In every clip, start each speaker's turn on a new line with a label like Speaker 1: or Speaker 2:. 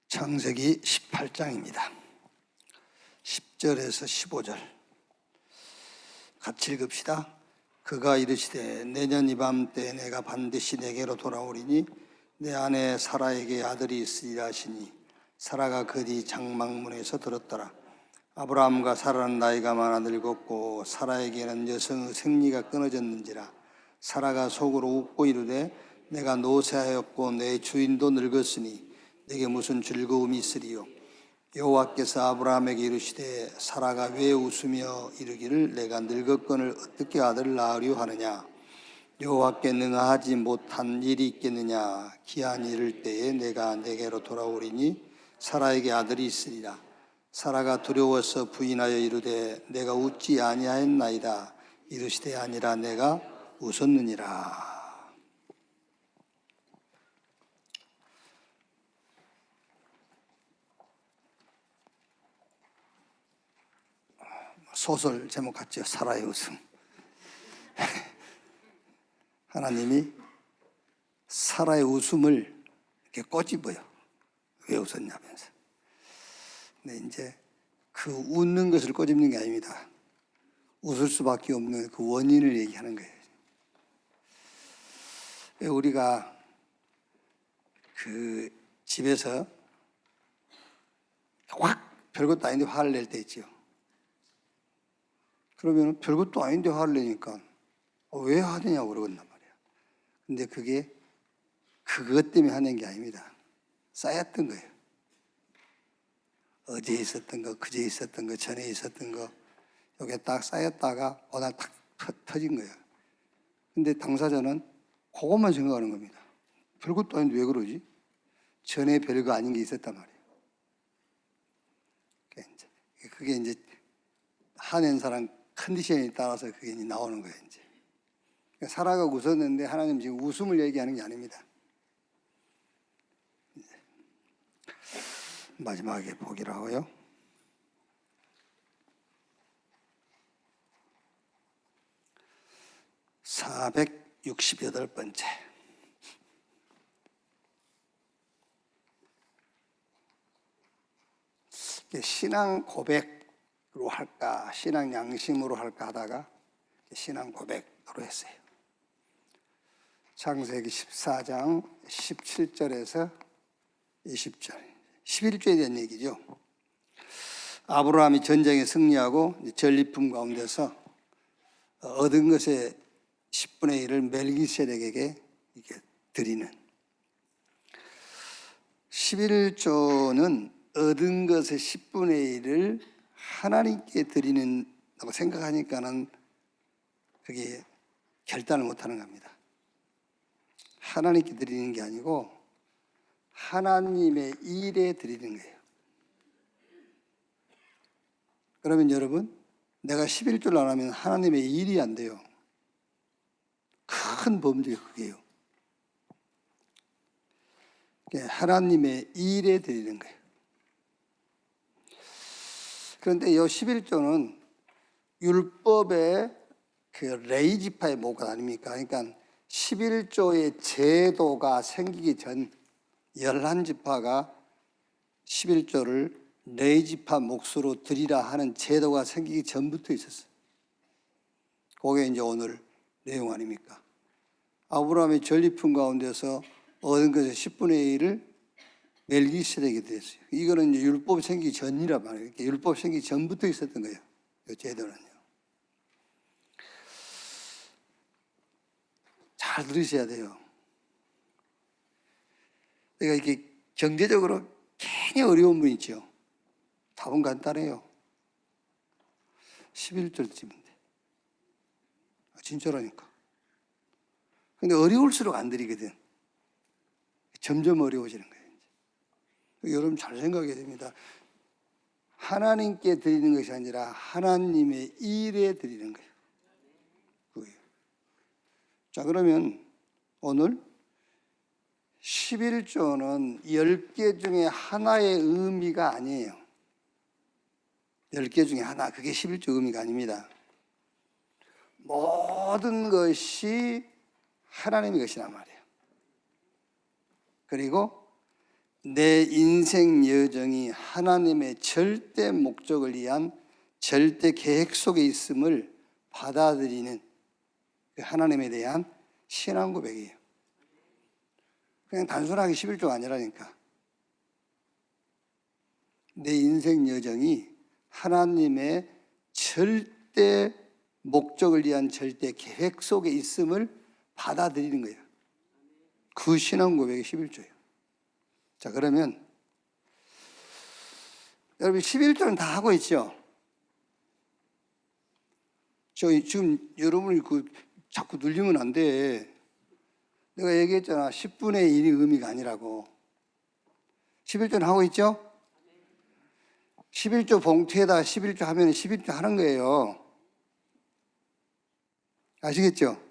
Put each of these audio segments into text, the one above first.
Speaker 1: 창세기 18장입니다. 10절에서 15절 같이 읽읍시다. 그가 이르시되 내년 이맘때 내가 반드시 내게로 돌아오리니 내 아내 사라에게 아들이 있으리라 하시니 사라가 그 뒤 장막문에서 들었더라. 아브라함과 사라는 나이가 많아 늙었고 사라에게는 여성의 생리가 끊어졌는지라. 사라가 속으로 웃고 이르되 내가 노쇠하였고 내 주인도 늙었으니 내게 무슨 즐거움이 있으리요. 여호와께서 아브라함에게 이르시되 사라가 왜 웃으며 이르기를 내가 늙었거늘 어떻게 아들을 낳으려 하느냐. 여호와께 능하지 못한 일이 있겠느냐. 기한이 이를 때에 내가 내게로 돌아오리니 사라에게 아들이 있으리라. 사라가 두려워서 부인하여 이르되 내가 웃지 아니하였나이다. 이르시되 아니라 내가 웃었느니라. 소설 제목 같죠? 사라의 웃음. 하나님이 사라의 웃음을 이렇게 꼬집어요. 왜 웃었냐면서. 근데 이제 그 웃는 것을 꼬집는 게 아닙니다. 웃을 수밖에 없는 그 원인을 얘기하는 거예요. 우리가 그 집에서 확 별것도 아닌데 화를 낼 때 있죠. 그러면 별것도 아닌데 화를 내니까 왜 화내냐고 그러겠단 말이야. 근데 그게 그것 때문에 화낸 게 아닙니다. 쌓였던 거예요. 어제 있었던 거, 그제 있었던 거, 전에 있었던 거, 이게 딱 쌓였다가 어느 딱 터진 거예요. 근데 당사자는 그것만 생각하는 겁니다. 별것도 아닌데 왜 그러지? 전에 별거 아닌 게 있었단 말이에요. 그게 이제 화낸 사람 컨디션에 따라서 그게 이제 나오는 거예요. 이제 사라가 웃었는데 하나님 지금 웃음을 얘기하는 게 아닙니다. 마지막에 보기로 하고요. (468번째) 신앙 고백으로 할까 신앙 양심으로 할까 하다가 신앙 고백으로 했어요. 창세기 14장 17절에서 20절 11조에 대한 얘기죠. 아브라함이 전쟁에 승리하고 전리품 가운데서 얻은 것의 10분의 1을 멜기세덱에게 이렇게 드리는 11조는 얻은 것의 10분의 1을 하나님께 드리는다고 생각하니까는 그게 결단을 못하는 겁니다. 하나님께 드리는 게 아니고 하나님의 일에 드리는 거예요. 그러면 여러분, 내가 11조를 안 하면 하나님의 일이 안 돼요. 큰 범죄가 그게요. 하나님의 일에 드리는 거예요. 그런데 이 11조는 율법의 그 레위지파의 목 아닙니까? 그러니까 11조의 제도가 생기기 전 11지파가 11조를 레위지파 몫으로 드리라 하는 제도가 생기기 전부터 있었어요. 그게 이제 오늘 내용 아닙니까? 아브라함의 전리품 가운데서 얻은 것의 10분의 1을 멜기세덱에게 드렸어요. 이거는 이제 율법이 생기기 전이란 말이에요. 율법이 생기기 전부터 있었던 거예요. 이 제도는요. 잘 들으셔야 돼요. 그러니까 이게 경제적으로 괜히 어려운 분 있죠. 답은 간단해요. 11절 드리면 돼. 진짜라니까. 근데 어려울수록 안 드리거든. 점점 어려워지는 거예요. 여러분 잘 생각해야 됩니다. 하나님께 드리는 것이 아니라 하나님의 일에 드리는 거예요. 그거예요. 자, 그러면 오늘 11조는 10개 중에 하나의 의미가 아니에요. 10개 중에 하나, 그게 11조 의미가 아닙니다. 모든 것이 하나님의 것이란 말이에요. 그리고 내 인생 여정이 하나님의 절대 목적을 위한 절대 계획 속에 있음을 받아들이는 그 하나님에 대한 신앙 고백이에요. 그냥 단순하게 11조가 아니라니까. 내 인생 여정이 하나님의 절대 목적을 위한 절대 계획 속에 있음을 받아들이는 거예요. 그 신앙 고백이 11조예요. 자, 그러면 여러분 11조는 다 하고 있죠? 저 지금 여러분이 자꾸 눌리면 안 돼. 내가 얘기했잖아. 10분의 1이 의미가 아니라고. 11조는 하고 있죠? 11조 봉투에다 11조 하면 11조 하는 거예요. 아시겠죠?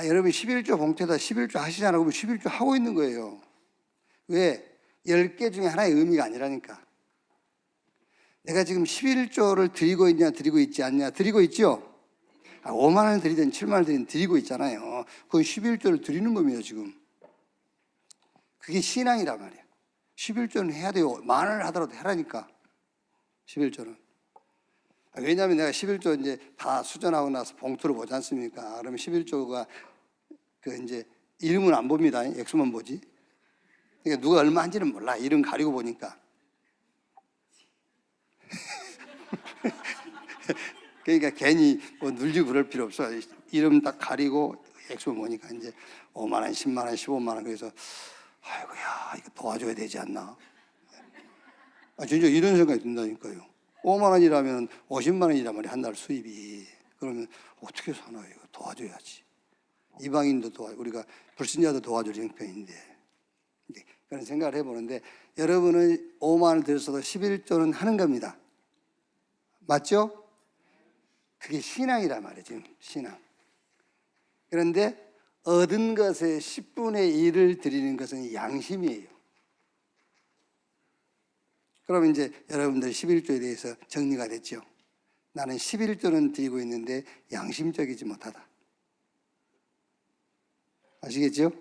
Speaker 1: 여러분 11조 봉투에다 11조 하시잖아. 그러면 11조 하고 있는 거예요. 왜? 10개 중에 하나의 의미가 아니라니까. 내가 지금 11조를 드리고 있냐 드리고 있지 않냐 드리고 있죠? 5만 원을 드리든 7만 원을 드리든 드리고 있잖아요. 그건 11조를 드리는 겁니다. 지금 그게 신앙이란 말이에요. 11조는 해야 돼요. 만 원을 하더라도 해라니까. 11조는. 왜냐하면 내가 11조 이제 다 수전하고 나서 봉투를 보지 않습니까? 그러면 11조가 이제 이름은 안 봅니다. 액수만 보지. 그러니까 누가 얼마 한지는 몰라. 이름 가리고 보니까. 그러니까 괜히 뭐 눌리고 그럴 필요 없어. 이름 딱 가리고 액수 보니까 이제 5만 원, 10만 원, 15만 원. 그래서 아이고야, 이거 도와줘야 되지 않나? 진짜 이런 생각이 든다니까요. 5만 원이라면 50만 원이란 말이야, 한 달 수입이. 그러면 어떻게 사나요? 이거 도와줘야지. 이방인도 우리가 불신자도 도와줄 형편인데. 그런 생각을 해보는데, 여러분은 5만 원을 들였어도 11조는 하는 겁니다. 맞죠? 그게 신앙이란 말이에요, 지금 신앙. 그런데 얻은 것의 10분의 1을 드리는 것은 양심이에요. 그럼 이제 여러분들 11조에 대해서 정리가 됐죠. 나는 11조는 드리고 있는데 양심적이지 못하다. 아시겠죠?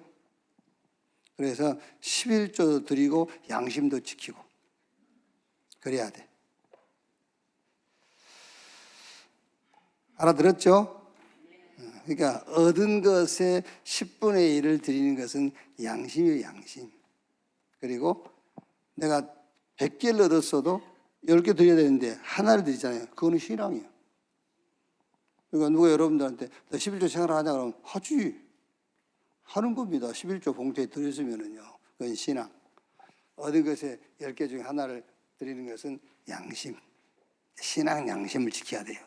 Speaker 1: 그래서 11조도 드리고 양심도 지키고 그래야 돼. 알아들었죠? 그러니까 얻은 것의 10분의 1을 드리는 것은 양심이에요, 양심. 그리고 내가 100개를 얻었어도 10개 드려야 되는데 하나를 드리잖아요. 그거는 신앙이에요. 그러니까 누가 여러분들한테 너 11조 생활하냐 그러면 하지. 하는 겁니다. 11조 봉투에 들였으면은요. 그건 신앙. 얻은 것의 10개 중에 하나를 드리는 것은 양심. 신앙 양심을 지켜야 돼요.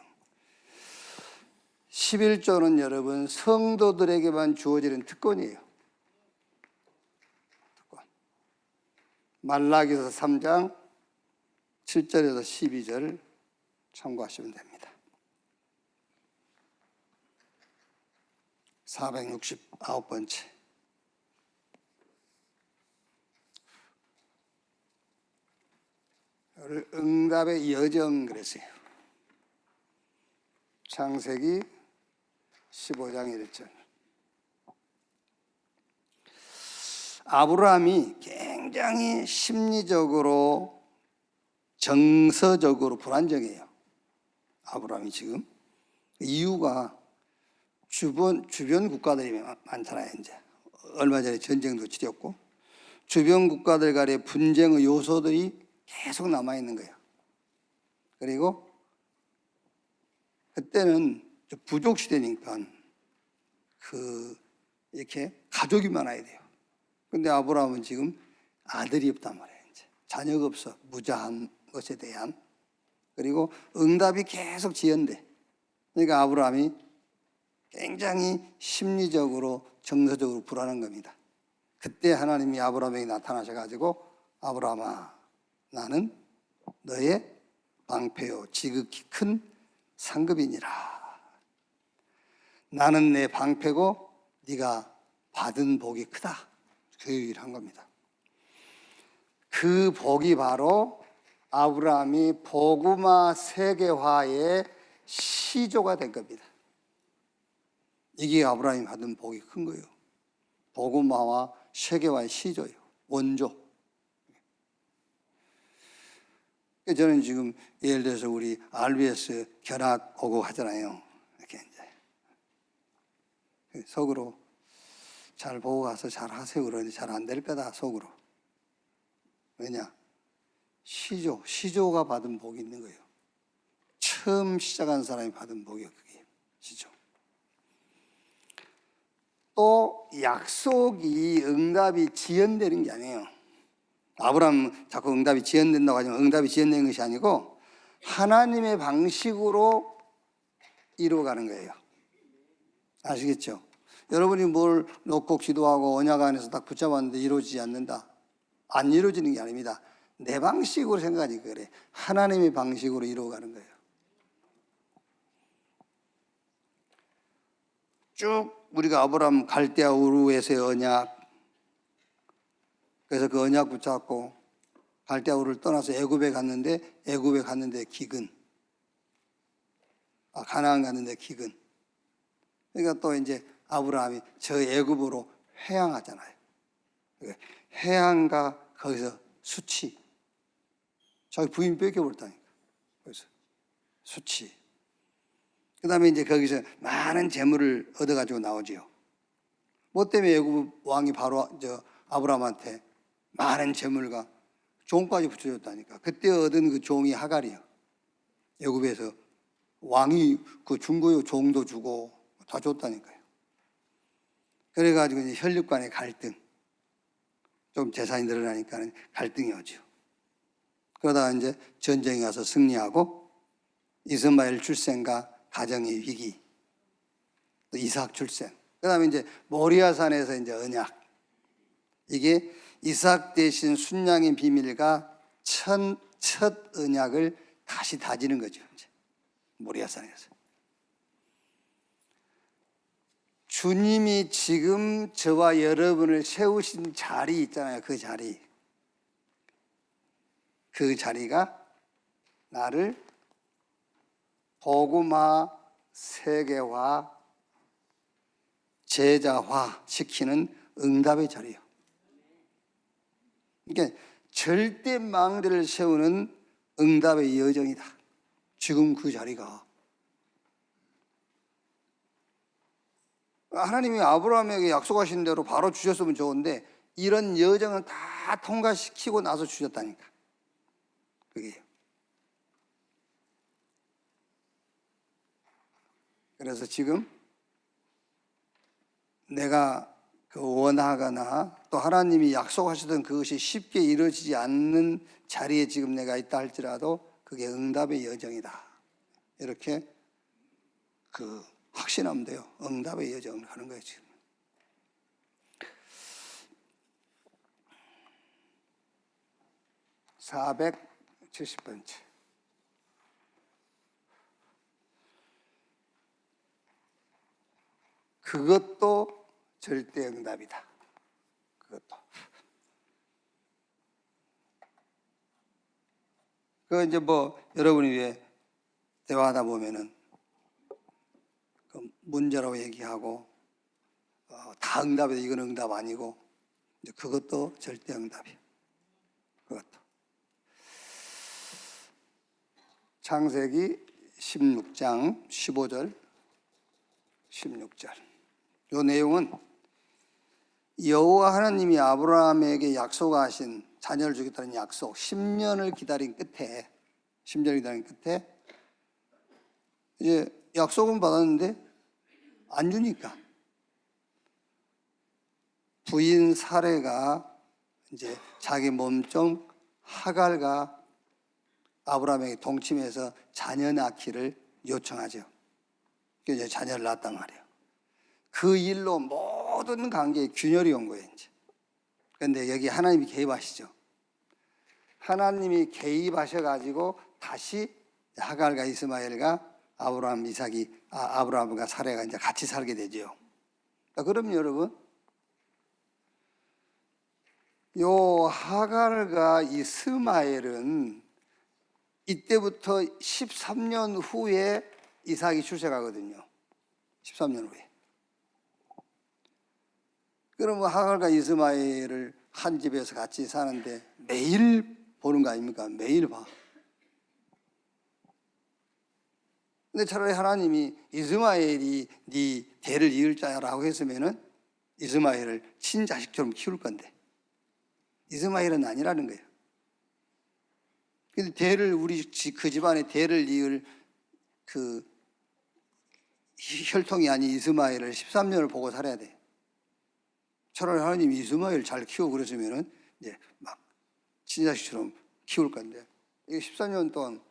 Speaker 1: 11조는 여러분 성도들에게만 주어지는 특권이에요. 특권. 말라기서 3장 7절에서 12절 참고하시면 됩니다. 469번째. 응답의 여정 그랬어요. 창세기 15장 1절. 아브라함이 굉장히 심리적으로 정서적으로 불안정해요. 아브라함이 지금. 이유가 주변 국가들이 많잖아요. 이제 얼마 전에 전쟁도 치렀고 주변 국가들 간의 분쟁의 요소들이 계속 남아 있는 거예요. 그리고 그때는 부족 시대니까 이렇게 가족이 많아야 돼요. 근데 아브라함은 지금 아들이 없단 말이에요. 이제 자녀가 없어. 무자한 것에 대한. 그리고 응답이 계속 지연돼. 그러니까 아브라함이 굉장히 심리적으로 정서적으로 불안한 겁니다. 그때 하나님이 아브라함에게 나타나셔가지고 아브라함아, 나는 너의 방패요 지극히 큰 상급이니라. 나는 내 방패고 네가 받은 복이 크다. 그 얘기를 한 겁니다. 그 복이 바로 아브라함이 복음화 세계화의 시조가 된 겁니다. 이게 아브라함이 받은 복이 큰 거예요. 복음화와 세계화의 시조예요. 원조. 저는 지금 예를 들어서 우리 RBS 견학 오고 하잖아요. 이렇게 이제 속으로 잘 보고 가서 잘 하세요 그러는데 잘 안 될 거다 속으로. 왜냐? 시조가 받은 복이 있는 거예요. 처음 시작한 사람이 받은 복이요, 그게 시조. 또 약속이 응답이 지연되는 게 아니에요. 아브라함 자꾸 응답이 지연된다고 하지만 응답이 지연된 것이 아니고 하나님의 방식으로 이루어가는 거예요. 아시겠죠? 여러분이 뭘 놓고 기도하고 언약 안에서 딱 붙잡았는데 이루어지지 않는다. 안 이루어지는 게 아닙니다. 내 방식으로 생각하니까 그래. 하나님의 방식으로 이루어가는 거예요. 쭉 우리가 아브라함 갈대아 우르에서의 언약, 그래서 그 언약 붙잡고 갈대아 우르를 떠나서 애굽에 갔는데 기근, 가나안 갔는데 기근. 그러니까 또 이제 아브라함이 저 애굽으로 회항하잖아요. 회항과 거기서 수치, 자기 부인 뺏겨버렸다니까. 그래서 수치. 그 다음에 이제 거기서 많은 재물을 얻어가지고 나오지요. 뭐 때문에 애굽 왕이 바로 아브라함한테 많은 재물과 종까지 붙여줬다니까. 그때 얻은 그 종이 하갈이요. 애굽에서 왕이 그 준 거요. 종도 주고 다 줬다니까요. 그래가지고 이제 혈육 간의 갈등, 좀 재산이 늘어나니까 갈등이 오죠. 그러다가 이제 전쟁에 가서 승리하고 이스마엘 출생과 가정의 위기, 또 이삭 출생. 그 다음에 이제 모리아산에서 이제 언약. 이게 이삭 대신 순양의 비밀과 첫 언약을 다시 다지는 거죠. 이제 모리아산에서. 주님이 지금 저와 여러분을 세우신 자리 있잖아요. 그 자리. 그 자리가 나를 복음화, 세계화, 제자화 시키는 응답의 자리예요. 그러니까 절대 망대를 세우는 응답의 여정이다. 지금 그 자리가. 하나님이 아브라함에게 약속하신 대로 바로 주셨으면 좋은데 이런 여정은 다 통과시키고 나서 주셨다니까. 그게. 그래서 지금 내가 원하거나 또 하나님이 약속하시던 그것이 쉽게 이루어지지 않는 자리에 지금 내가 있다 할지라도 그게 응답의 여정이다. 이렇게 확신하면 돼요. 응답의 여정을 하는 거예요, 지금. (470번째) 그것도 절대 응답이다. 그것도. 그 이제 여러분이 왜 대화하다 보면은 문제라고 얘기하고 다 응답이다. 이건 응답 아니고 이제 그것도 절대 응답이에요. 그것도. 창세기 16장 15절 16절. 이 내용은 여호와 하나님이 아브라함에게 약속하신 자녀를 주겠다는 약속 10년을 기다린 끝에 이제 약속은 받았는데 안 주니까 부인 사레가 이제 자기 몸종 하갈과 아브라함에게 동침해서 자녀 낳기를 요청하죠. 그래서 자녀를 낳았단 말이에요. 그 일로 모든 관계에 균열이 온 거예요, 이제. 그런데 여기 하나님이 개입하시죠. 하나님이 개입하셔가지고 다시 하갈과 이스마엘과 아브라함과 사레가 이제 같이 살게 되죠. 그럼 여러분, 요 하갈과 이스마엘은 이때부터 13년 후에 이삭이 출생하거든요. 13년 후에. 그러면 하갈과 이스마엘을 한 집에서 같이 사는데 매일 보는 거 아닙니까? 매일 봐. 근데 차라리 하나님이 이스마엘이 네 대를 이을 자라고 했으면은 이스마엘을 친자식처럼 키울 건데 이스마엘은 아니라는 거예요. 근데 대를 그 집안의 대를 이을 그 혈통이 아닌 이스마엘을 13년을 보고 살아야 돼. 차라리 하나님이 이스마엘 잘 키우고 그랬으면은 이제 막 친자식처럼 키울 건데 이게 14년 동안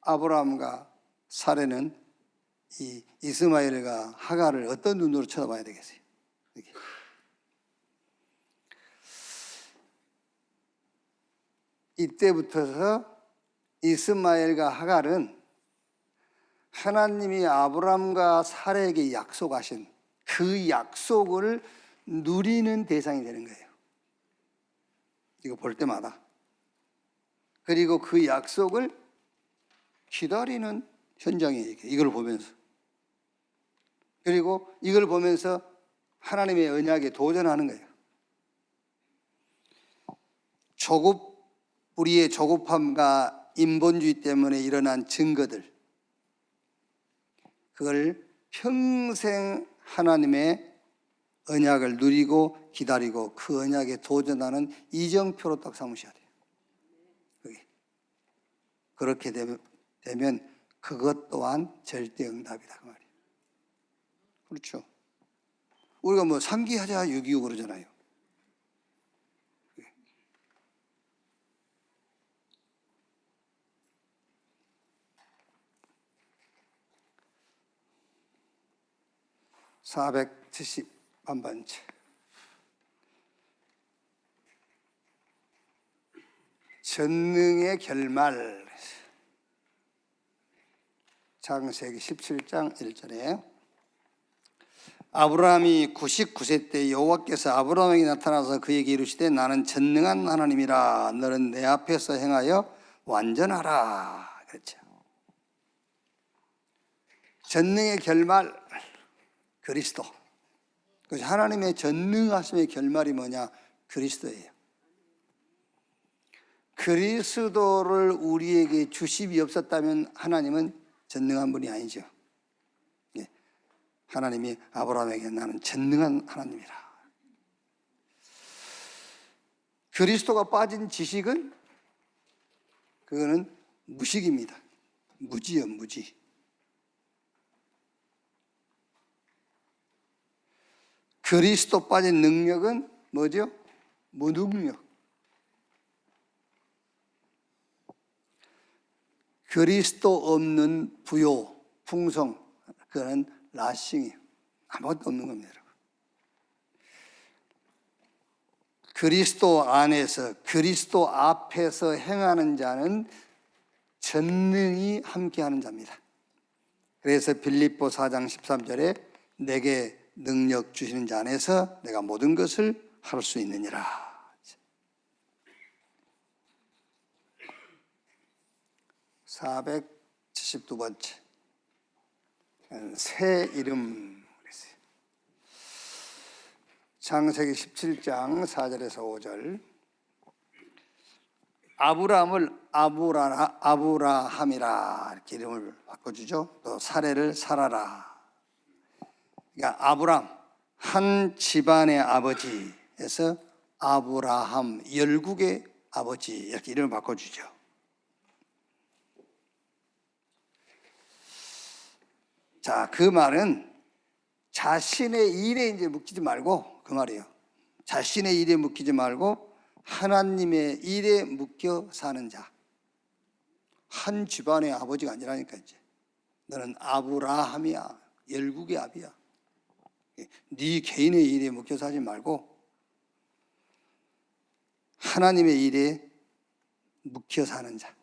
Speaker 1: 아브라함과 사레는 이 이스마엘과 하갈을 어떤 눈으로 쳐다봐야 되겠어요? 이렇게. 이때부터서 이스마엘과 하갈은 하나님이 아브라함과 사레에게 약속하신 그 약속을 누리는 대상이 되는 거예요. 이거 볼 때마다. 그리고 그 약속을 기다리는 현장이에요. 이걸 보면서. 그리고 이걸 보면서 하나님의 언약에 도전하는 거예요. 우리의 조급함과 인본주의 때문에 일어난 증거들, 그걸 평생 하나님의 언약을 누리고 기다리고 그 언약에 도전하는 이정표로 딱 삼으셔야 돼요. 그렇게 되면 그것 또한 절대 응답이다 그 말이에요. 그렇죠. 우리가 뭐 3기 하자 6.25 그러잖아요. (470번째) 전능의 결말. 창세기 17장 1절에 아브라함이 99세 때 여호와께서 아브라함에게 나타나서 그에게 이르시되 나는 전능한 하나님이라 너는 내 앞에서 행하여 완전하라 그랬죠. 전능의 결말 그리스도. 그래서 하나님의 전능하심의 결말이 뭐냐? 그리스도예요. 그리스도를 우리에게 주심이 없었다면 하나님은 전능한 분이 아니죠. 하나님이 아브라함에게 나는 전능한 하나님이라. 그리스도가 빠진 지식은 그거는 무식입니다. 무지요, 무지. 그리스도 빠진 능력은 뭐죠? 무능력. 그리스도 없는 부요, 풍성, 그거는 라싱이에요. 아무것도 없는 겁니다, 여러분. 그리스도 안에서, 그리스도 앞에서 행하는 자는 전능히 함께하는 자입니다. 그래서 빌립보 4장 13절에 내게 능력 주시는 자 안에서 내가 모든 것을 할 수 있느니라. 472번째 새 이름. 창세기 17장 4절에서 5절 아브라함을 아브라함이라 이렇게 이름을 바꿔주죠. 또 사레를 사라라. 그러니까 아브람 한 집안의 아버지에서 아브라함 열국의 아버지 이렇게 이름을 바꿔주죠. 자, 그 말은 자신의 일에 이제 묶이지 말고 그 말이에요. 자신의 일에 묶이지 말고 하나님의 일에 묶여 사는 자. 한 집안의 아버지가 아니라니까 이제. 너는 아브라함이야. 열국의 아비야. 네 개인의 일에 묶여 사지 말고 하나님의 일에 묶여 사는 자.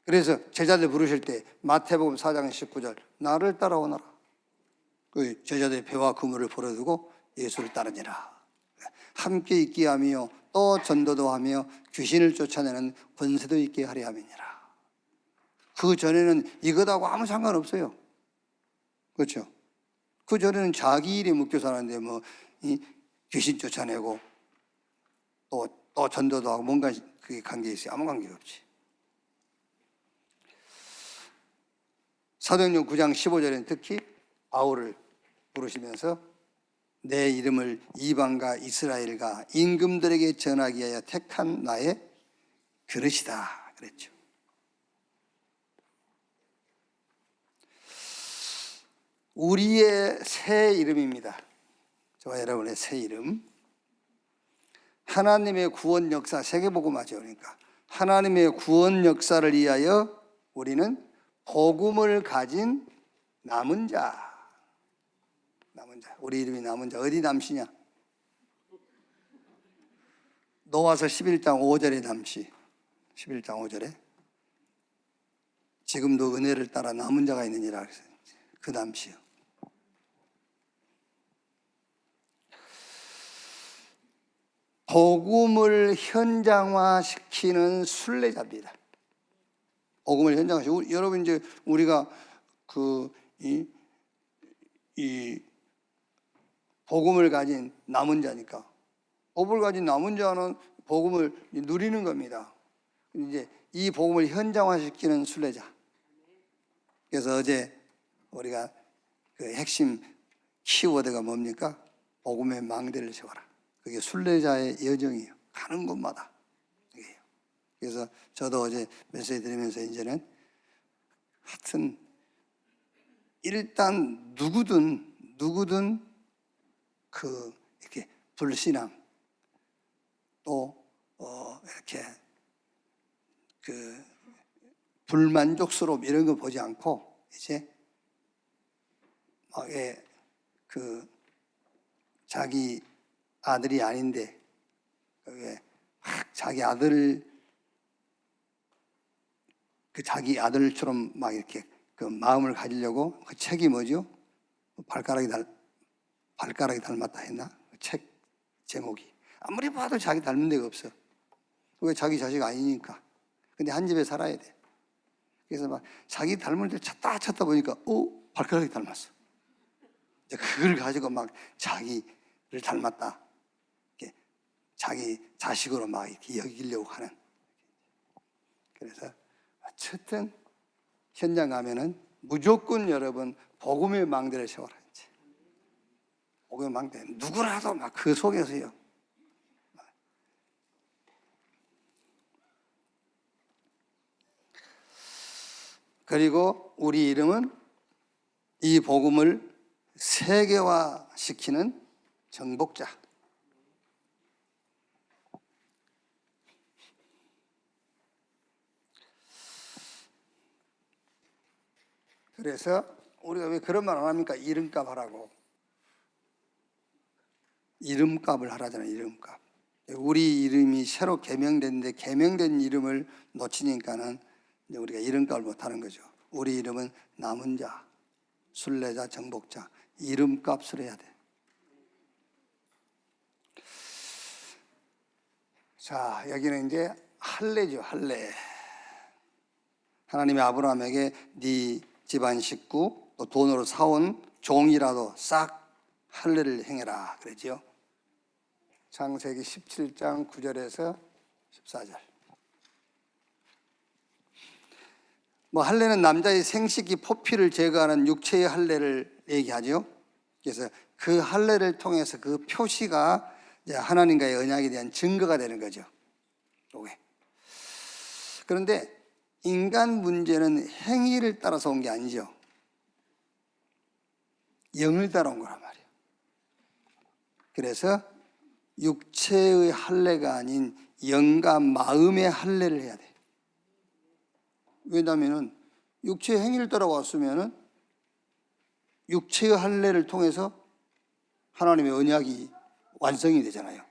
Speaker 1: 그래서 제자들 부르실 때 마태복음 4장 19절 나를 따라오너라. 그 제자들의 배와 그물을 버려두고 예수를 따르니라. 함께 있게 하며 또 전도도 하며 귀신을 쫓아내는 권세도 있게 하려 함이니라. 그 전에는 이것하고 아무 상관없어요. 그렇죠? 그 전에는 자기 일에 묶여 사는데 뭐 귀신 쫓아내고 또 전도도 하고 뭔가 그게 관계 있어요? 아무 관계가 없지. 사도행전 9장 15절에는 특히 바울을 부르시면서 내 이름을 이방과 이스라엘과 임금들에게 전하기 위하여 택한 나의 그릇이다 그랬죠. 우리의 새 이름입니다. 저와 여러분의 새 이름. 하나님의 구원 역사, 세계복음화죠. 그러니까 하나님의 구원 역사를 위하여 우리는 복음을 가진 남은 자. 우리 이름이 남은 자. 어디 남시냐? 노아서 11장 5절의 남시. 11장 5절에 지금도 은혜를 따라 남은 자가 있느니라 그랬어요. 그 남시요. 복음을 현장화시키는 순례자입니다. 복음을 현장화시키고 여러분 이제 우리가 이 복음을 가진 남은 자니까 복음을 가진 남은 자는 복음을 누리는 겁니다. 이제 이 복음을 현장화시키는 순례자. 그래서 어제 우리가 그 핵심 키워드가 뭡니까? 복음의 망대를 세워라. 그게 순례자의 여정이에요. 가는 곳마다. 그래서 저도 어제 메시지 드리면서 이제는 하여튼 일단 누구든 이렇게 불신앙 또 이렇게 불만족스러움 이런 거 보지 않고 이제 자기 아들이 아닌데 자기 아들처럼 막 이렇게 그 마음을 가지려고 그 책이 뭐죠? 발가락이 닮았다 했나? 그 책 제목이 아무리 봐도 자기 닮은 데가 없어. 왜? 자기 자식 아니니까. 근데 한 집에 살아야 돼. 그래서 막 자기 닮은 데 찾다 보니까 발가락이 닮았어. 이제 그걸 가지고 막 자기를 닮았다. 이렇게 자기 자식으로 막 이렇게 여기려고 하는. 그래서 어쨌든 현장 가면은 무조건 여러분 복음의 망대를 세워라. 이제. 복음의 망대. 누구라도 막 그 속에서요. 그리고 우리 이름은 이 복음을 세계화시키는 정복자. 그래서 우리가 왜 그런 말 안 합니까? 이름값 하라고. 이름값을 하라잖아요. 이름값. 우리 이름이 새로 개명됐는데 개명된 이름을 놓치니까는 이제 우리가 이름값을 못하는 거죠. 우리 이름은 남은 자, 순례자, 정복자. 이름값을 해야 돼. 자, 여기는 이제 할례죠. 할례. 하나님이 아브라함에게 네 집안 식구 또 돈으로 사온 종이라도 싹 할례를 행해라 그러죠. 창세기 17장 9절에서 14절. 할례는 남자의 생식기 포피를 제거하는 육체의 할례를 얘기하죠. 그래서 그 할례를 통해서 그 표시가 이제 하나님과의 언약에 대한 증거가 되는 거죠. 그런데 인간 문제는 행위를 따라서 온 게 아니죠. 영을 따라 온 거란 말이에요. 그래서 육체의 할례가 아닌 영과 마음의 할례를 해야 돼. 왜냐하면 육체의 행위를 따라왔으면 육체의 할례를 통해서 하나님의 언약이 완성이 되잖아요.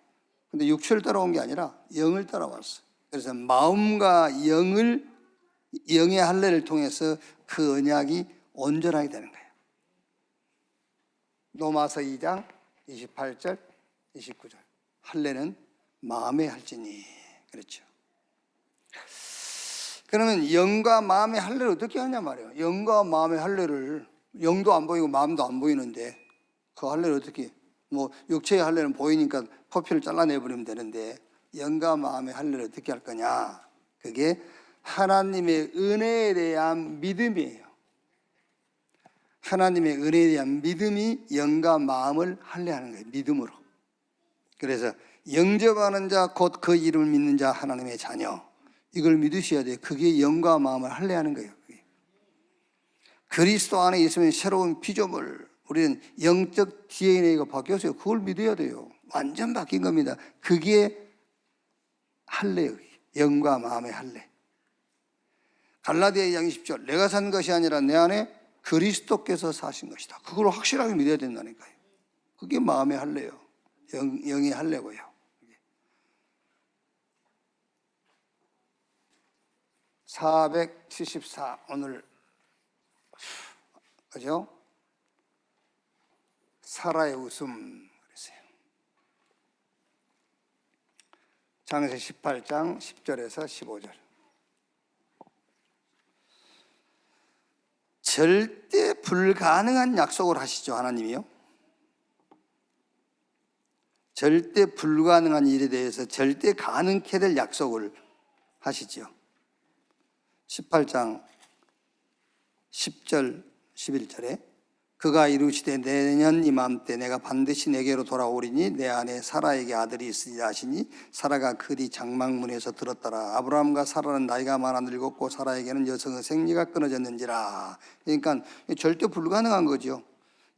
Speaker 1: 근데 육체를 따라온 게 아니라 영을 따라왔어. 그래서 마음과 영의 할례를 통해서 그 언약이 온전하게 되는 거예요. 로마서 2장 28절 29절. 할례는 마음에 할지니. 그렇죠. 그러면 영과 마음의 할례를 어떻게 하냐 말이에요. 영과 마음의 할례를 영도 안 보이고 마음도 안 보이는데 그 할례를 어떻게, 뭐 육체의 할례는 보이니까 포피를 잘라내버리면 되는데 영과 마음의 할례를 어떻게 할 거냐? 그게 하나님의 은혜에 대한 믿음이에요. 하나님의 은혜에 대한 믿음이 영과 마음을 할례하는 거예요. 믿음으로. 그래서 영접하는 자 곧 그 이름을 믿는 자 하나님의 자녀, 이걸 믿으셔야 돼요. 그게 영과 마음을 할례하는 거예요. 그리스도 안에 있으면 새로운 피조물, 우리는 영적 DNA가 바뀌었어요. 그걸 믿어야 돼요. 완전 바뀐 겁니다. 그게 할례예요. 영과 마음의 할례. 갈라디아 2장 10절, 내가 산 것이 아니라 내 안에 그리스도께서 사신 것이다. 그걸 확실하게 믿어야 된다니까요. 그게 마음의 할례예요. 영의 할례고요. 474 오늘 그죠? 사라의 웃음 그랬어요. 창세 18장 10절에서 15절. 절대 불가능한 약속을 하시죠, 하나님이요. 절대 불가능한 일에 대해서 절대 가능케 될 약속을 하시죠. 18장 10절 11절에 그가 이루시되 내년 이맘때 내가 반드시 내게로 돌아오리니 내 안에 사라에게 아들이 있으리라 하시니 사라가 그 뒤 장막문에서 들었더라. 아브라함과 사라는 나이가 많아 늙었고 사라에게는 여성의 생리가 끊어졌는지라. 그러니까 절대 불가능한 거죠.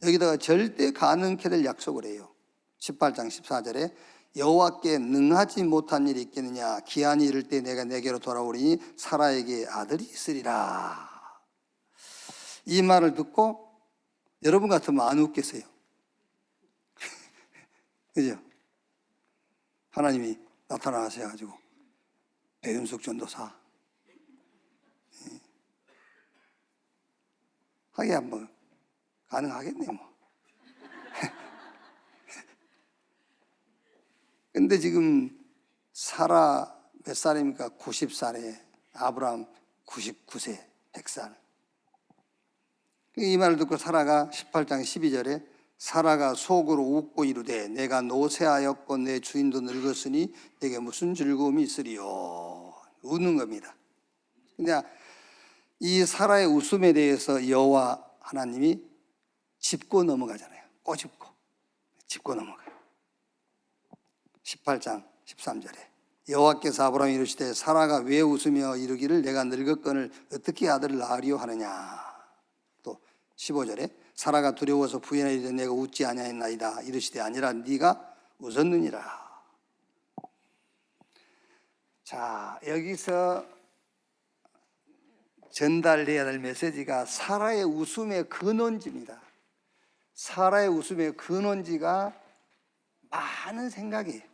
Speaker 1: 여기다가 절대 가능케 될 약속을 해요. 18장 14절에 여호와께 능하지 못한 일이 있겠느냐. 기한이 이를 때 내가 내게로 돌아오리니 사라에게 아들이 있으리라. 이 말을 듣고 여러분 같으면 안 웃겠어요. 그죠? 하나님이 나타나셔가지고 배윤숙 전도사 하게 한번 가능하겠네 뭐. 근데 지금 사라 몇 살입니까? 90살에 아브라함 99세 100살. 이 말을 듣고 사라가 18장 12절에 사라가 속으로 웃고 이르되 내가 노쇠하였고 내 주인도 늙었으니 내게 무슨 즐거움이 있으리요. 웃는 겁니다. 근데 이 사라의 웃음에 대해서 여호와 하나님이 짚고 넘어가잖아요. 꼬집고 짚고 넘어가요. 18장 13절에 여호와께서 아브라함이 이르시되 사라가 왜 웃으며 이르기를 내가 늙었거늘 어떻게 아들을 낳으리요 하느냐. 또 15절에 사라가 두려워서 부인하되 내가 웃지 아니하였나이다. 이르시되 아니라 네가 웃었느니라. 자, 여기서 전달해야 될 메시지가 사라의 웃음의 근원지입니다. 사라의 웃음의 근원지가 많은 생각이에요.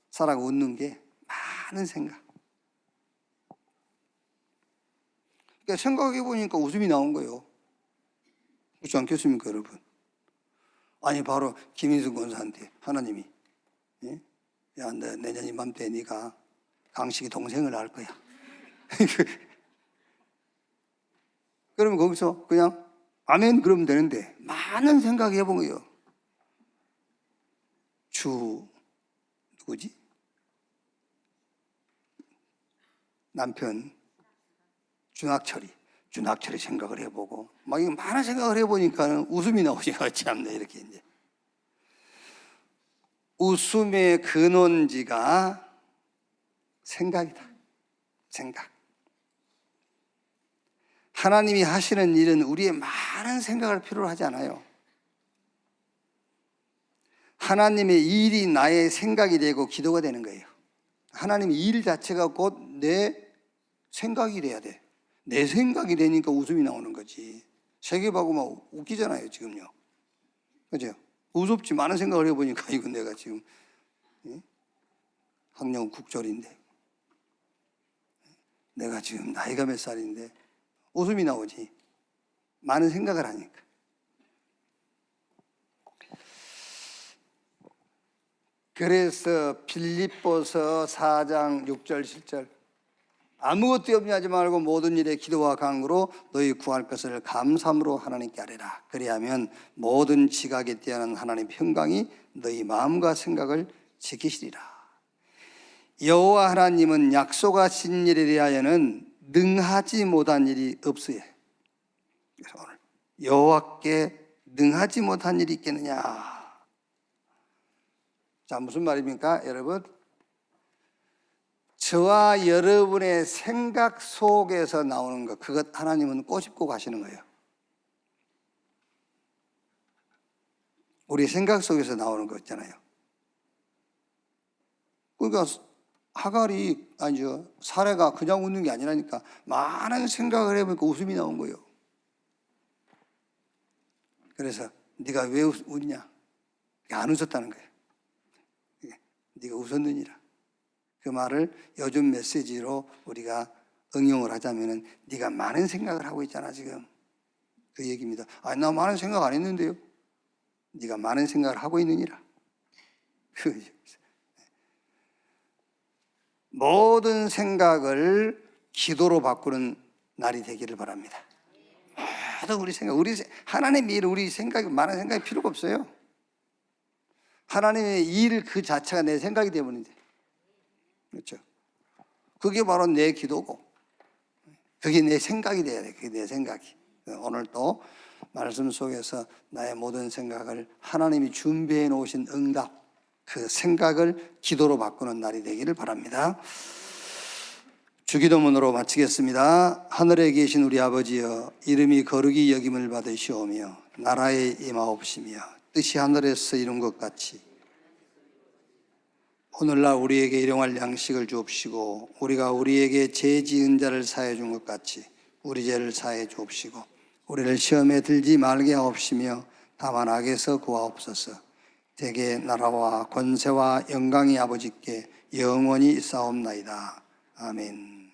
Speaker 1: 사라가 웃는 게 많은 생각. 그러니까 생각해 보니까 웃음이 나온 거예요. 그렇지 않겠습니까, 여러분? 아니 바로 김인숙 권사한테 하나님이 야, 내년 이맘때 네가 강식이 동생을 낳을 거야. 그러면 거기서 그냥 아멘 그러면 되는데 많은 생각해 본 거예요. 누구지? 남편 준학철이 생각을 해보고 막 많은 생각을 해보니까 웃음이 나오지가 참네 이렇게 이제 웃음의 근원지가 생각이다. 생각. 하나님이 하시는 일은 우리의 많은 생각을 필요로 하지 않아요. 하나님의 일이 나의 생각이 되고 기도가 되는 거예요. 하나님의 일 자체가 곧 내 생각이 돼야 돼. 내 생각이 되니까 웃음이 나오는 거지. 세계보고 막 웃기잖아요, 지금요. 그죠? 무섭지. 많은 생각을 해보니까 이건 내가 지금 학령 국절인데 내가 지금 나이가 몇 살인데 웃음이 나오지. 많은 생각을 하니까. 그래서 빌립보서 4장 6절 7절 아무것도 염려하지 말고 모든 일에 기도와 간구로 너희 구할 것을 감사함으로 하나님께 아뢰라. 그리하면 모든 지각에 대한 하나님의 평강이 너희 마음과 생각을 지키시리라. 여호와 하나님은 약속하신 일에 대하여는 능하지 못한 일이 없으에. 그래서 오늘 여호와께 능하지 못한 일이 있겠느냐. 자, 무슨 말입니까, 여러분? 저와 여러분의 생각 속에서 나오는 것, 그것 하나님은 꼬집고 가시는 거예요. 우리 생각 속에서 나오는 거 있잖아요. 그러니까 하갈이, 아니죠, 사례가 그냥 웃는 게 아니라니까 많은 생각을 해보니까 웃음이 나온 거예요. 그래서 네가 왜 웃냐? 안 웃었다는 거예요. 네가 웃었느니라. 그 말을 요즘 메시지로 우리가 응용을 하자면은 네가 많은 생각을 하고 있잖아 지금. 그 얘기입니다. 아니, 나 많은 생각 안 했는데요. 네가 많은 생각을 하고 있느니라. 모든 생각을 기도로 바꾸는 날이 되기를 바랍니다. 모든 우리 하나님의 일, 우리 생각이 많은 생각이 필요가 없어요. 하나님의 일 그 자체가 내 생각이 되버린데, 그렇죠? 그게 바로 내 기도고, 그게 내 생각이 돼야 돼. 그게 내 생각이. 오늘 또 말씀 속에서 나의 모든 생각을 하나님이 준비해 놓으신 응답, 그 생각을 기도로 바꾸는 날이 되기를 바랍니다. 주기도문으로 마치겠습니다. 하늘에 계신 우리 아버지여, 이름이 거룩히 여김을 받으시오며 나라에 임하옵시며 뜻이 하늘에서 이룬 것 같이 오늘날 우리에게 일용할 양식을 주옵시고 우리가 우리에게 죄 지은 자를 사해 준 것 같이 우리 죄를 사해 주옵시고 우리를 시험에 들지 말게 하옵시며 다만 악에서 구하옵소서. 대개 나라와 권세와 영광이 아버지께 영원히 있사옵나이다. 아멘.